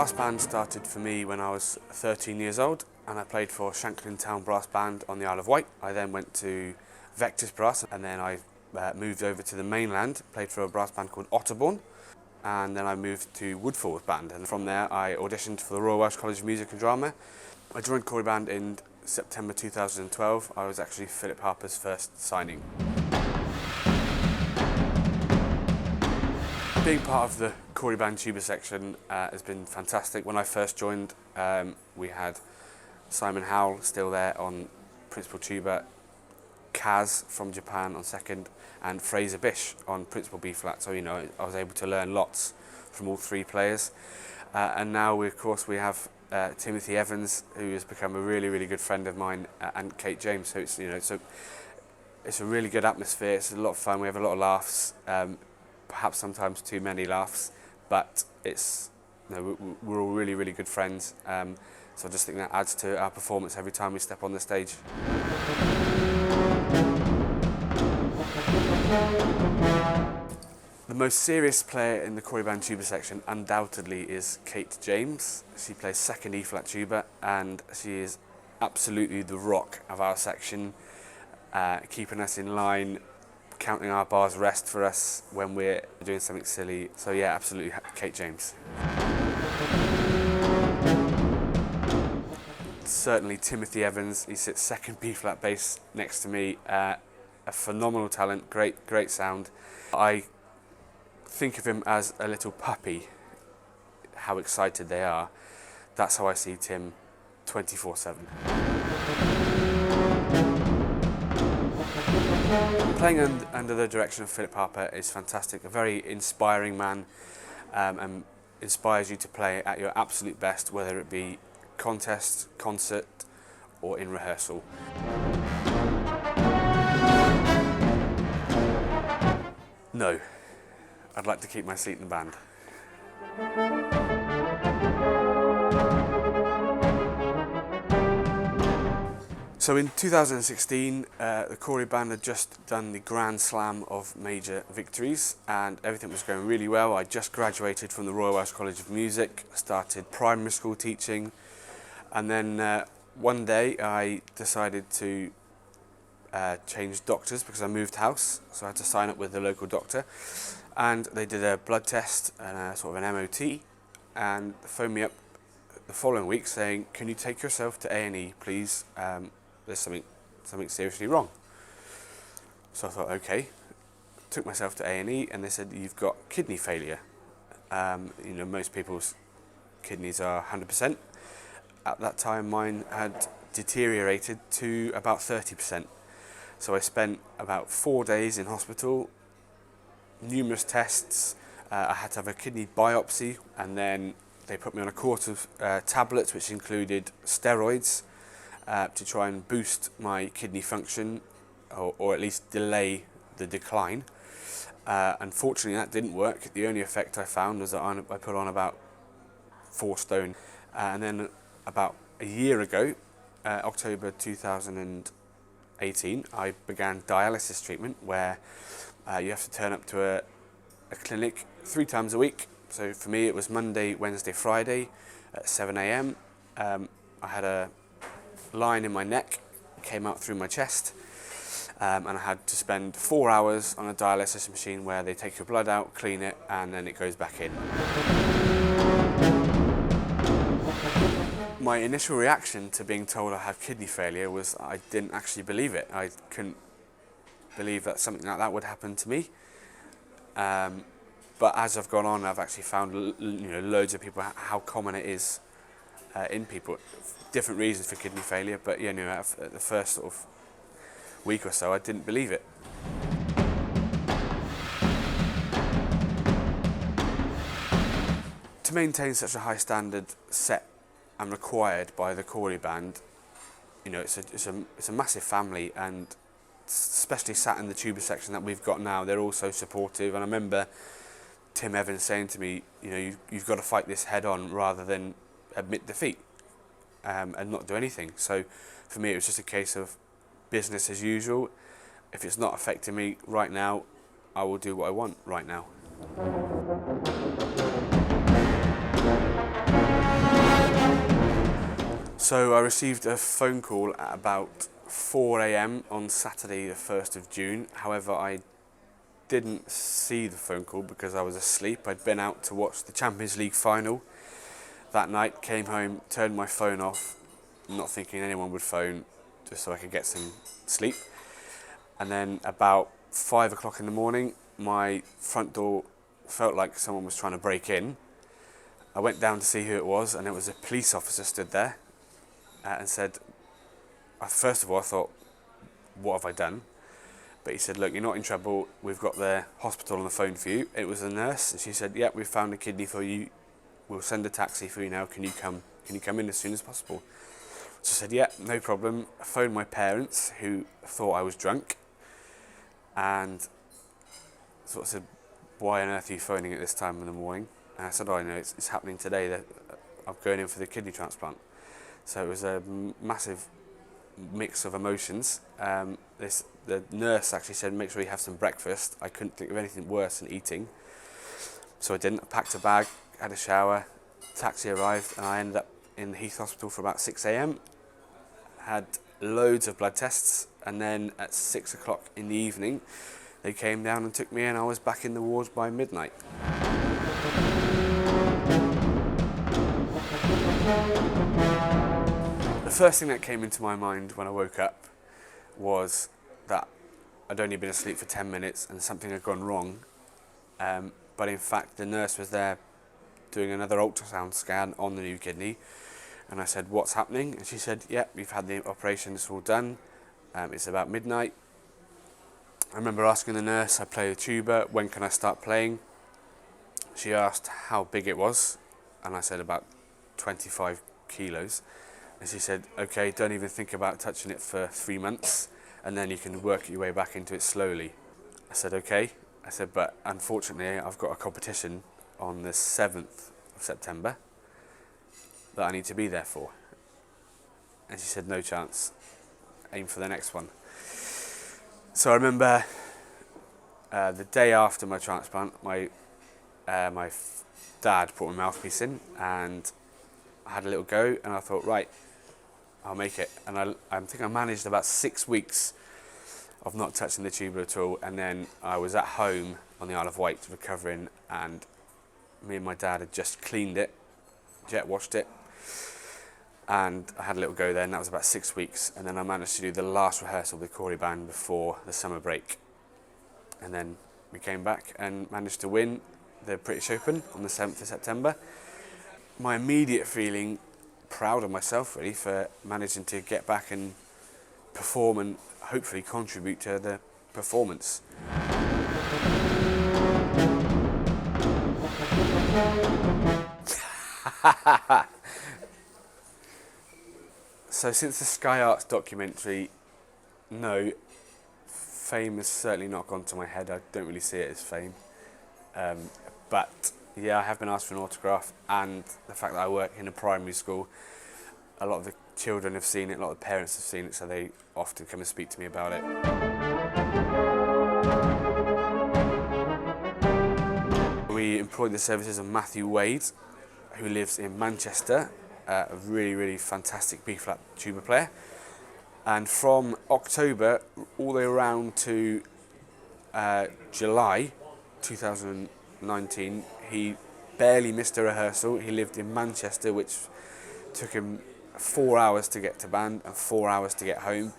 Brass band started for me when I was 13 years old, and I played for Shanklin Town Brass Band on the Isle of Wight. I then went to Vectis Brass, and then I moved over to the mainland, played for a brass band called Otterbourne, and then I moved to Woodford Band, and from there I auditioned for the Royal Welsh College of Music and Drama. I joined Cory Band in September 2012. I was actually Philip Harper's first signing. Being part of the Cory Band tuba section has been fantastic. When I first joined, we had Simon Howell still there on principal tuba, Kaz from Japan on second, and Fraser Bish on principal B flat. So I was able to learn lots from all three players. And now we have Timothy Evans, who has become a really good friend of mine, and Kate James. So it's a really good atmosphere. It's a lot of fun. We have a lot of laughs. Perhaps sometimes too many laughs, but we're all really good friends. So I just think that adds to our performance every time we step on the stage. The most serious player in the Cory Band tuba section undoubtedly is Kate James. She plays second E flat tuba, and she is absolutely the rock of our section, keeping us in line, counting our bars rest for us when we're doing something silly. So yeah, absolutely Kate James. Certainly Timothy Evans, he sits second B flat bass next to me, a phenomenal talent, great sound. I think of him as a little puppy, how excited they are. That's how I see Tim 24/7. Playing under the direction of Philip Harper is fantastic, a very inspiring man, and inspires you to play at your absolute best, whether it be contest, concert, or in rehearsal. No, I'd like to keep my seat in the band. So in 2016, the Cory Band had just done the Grand Slam of major victories, and everything was going really well. I just graduated from the Royal Welsh College of Music, started primary school teaching, and then one day I decided to change doctors because I moved house, so I had to sign up with the local doctor, and they did a blood test and a sort of an MOT, and phoned me up the following week saying, "Can you take yourself to A&E, please? There's something seriously wrong." So I thought, okay. Took myself to A&E, and they said, "You've got kidney failure." Most people's kidneys are 100%. At that time, mine had deteriorated to about 30%. So I spent about 4 days in hospital, numerous tests. I had to have a kidney biopsy, and then they put me on a course of tablets, which included steroids, to try and boost my kidney function, or at least delay the decline. Unfortunately, that didn't work. The only effect I found was that I put on about 4 stone. And then about a year ago, October 2018, I began dialysis treatment, where you have to turn up to a clinic 3 times a week. So for me, it was Monday, Wednesday, Friday at 7 a.m. I had a line in my neck, came out through my chest, and I had to spend 4 hours on a dialysis machine where they take your blood out, clean it, and then it goes back in. My initial reaction to being told I had kidney failure was I didn't actually believe it. I couldn't believe that something like that would happen to me. But as I've gone on, I've actually found loads of people how common it is in people. Different reasons for kidney failure, but at the first sort of week or so, I didn't believe it. To maintain such a high standard set and required by the Cory Band, it's a massive family, and especially sat in the tuba section that we've got now, they're all so supportive. And I remember Tim Evans saying to me, you've got to fight this head on rather than admit defeat. And not do anything. So for me, it was just a case of business as usual. If it's not affecting me right now, I will do what I want right now. So I received a phone call at about 4 a.m. on Saturday the 1st of June. However, I didn't see the phone call because I was asleep. I'd been out to watch the Champions League final that night, came home, turned my phone off, not thinking anyone would phone, just so I could get some sleep. And then about 5 o'clock in the morning, my front door felt like someone was trying to break in. I went down to see who it was, and it was a police officer stood there and said, first of all, I thought, what have I done? But he said, look, you're not in trouble. We've got the hospital on the phone for you. It was a nurse, and she said, we've found a kidney for you. We'll send a taxi for you now. Can you come in as soon as possible? So I said, no problem. I phoned my parents, who thought I was drunk, and sort of said, why on earth are you phoning at this time in the morning? And I said, I know, it's happening today. That I'm going in for the kidney transplant. So it was a massive mix of emotions. The nurse actually said, make sure you have some breakfast. I couldn't think of anything worse than eating. So I didn't. I packed a bag, had a shower, taxi arrived, and I ended up in the Heath Hospital for about 6 a.m. Had loads of blood tests, and then at 6 o'clock in the evening, they came down and took me in. I was back in the wards by midnight. The first thing that came into my mind when I woke up was that I'd only been asleep for 10 minutes and something had gone wrong. But in fact, the nurse was there doing another ultrasound scan on the new kidney. And I said, what's happening? And she said, you've had the operation, it's all done. It's about midnight. I remember asking the nurse, I play the tuba, when can I start playing? She asked how big it was, and I said about 25 kilos. And she said, okay, don't even think about touching it for 3 months, and then you can work your way back into it slowly. I said, okay. I said, but unfortunately, I've got a competition on the 7th of September that I need to be there for. And she said, no chance, aim for the next one. So I remember the day after my transplant, my dad put my mouthpiece in, and I had a little go, and I thought, right, I'll make it. And I think I managed about 6 weeks of not touching the tuba at all, and then I was at home on the Isle of Wight recovering, and me and my dad had just cleaned it, jet washed it, and I had a little go there, and that was about 6 weeks. And then I managed to do the last rehearsal with Cory Band before the summer break, and then we came back and managed to win the British Open on the 7th of September. My immediate feeling, proud of myself really for managing to get back and perform and hopefully contribute to the performance. So since the Sky Arts documentary, no, fame has certainly not gone to my head. I don't really see it as fame. But I have been asked for an autograph, and the fact that I work in a primary school, a lot of the children have seen it, a lot of the parents have seen it, so they often come and speak to me about it. We employed the services of Matthew Wade, who lives in Manchester, a really, really fantastic B-flat tuba player. And from October all the way around to July 2019, he barely missed a rehearsal. He lived in Manchester, which took him 4 hours to get to band and 4 hours to get home.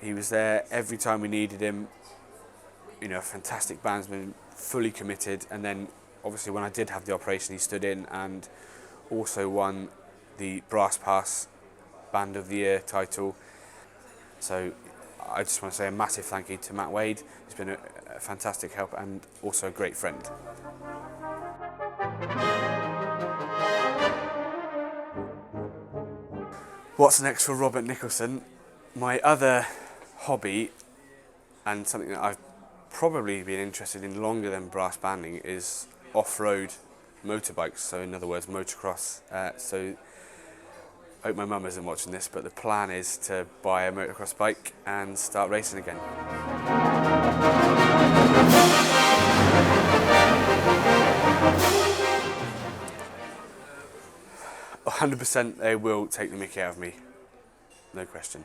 He was there every time we needed him. You know, a fantastic bandsman, fully committed. And then obviously when I did have the operation, he stood in and also won the Brass Pass Band of the Year title. So I just want to say a massive thank you to Matt Wade. He's been a fantastic help and also a great friend. What's next for Robert Nicholson? My other hobby, and something that I've probably been interested in longer than brass banding, is off-road motorbikes, so in other words motocross. So I hope my mum isn't watching this, but the plan is to buy a motocross bike and start racing again. 100% they will take the mickey out of me, no question.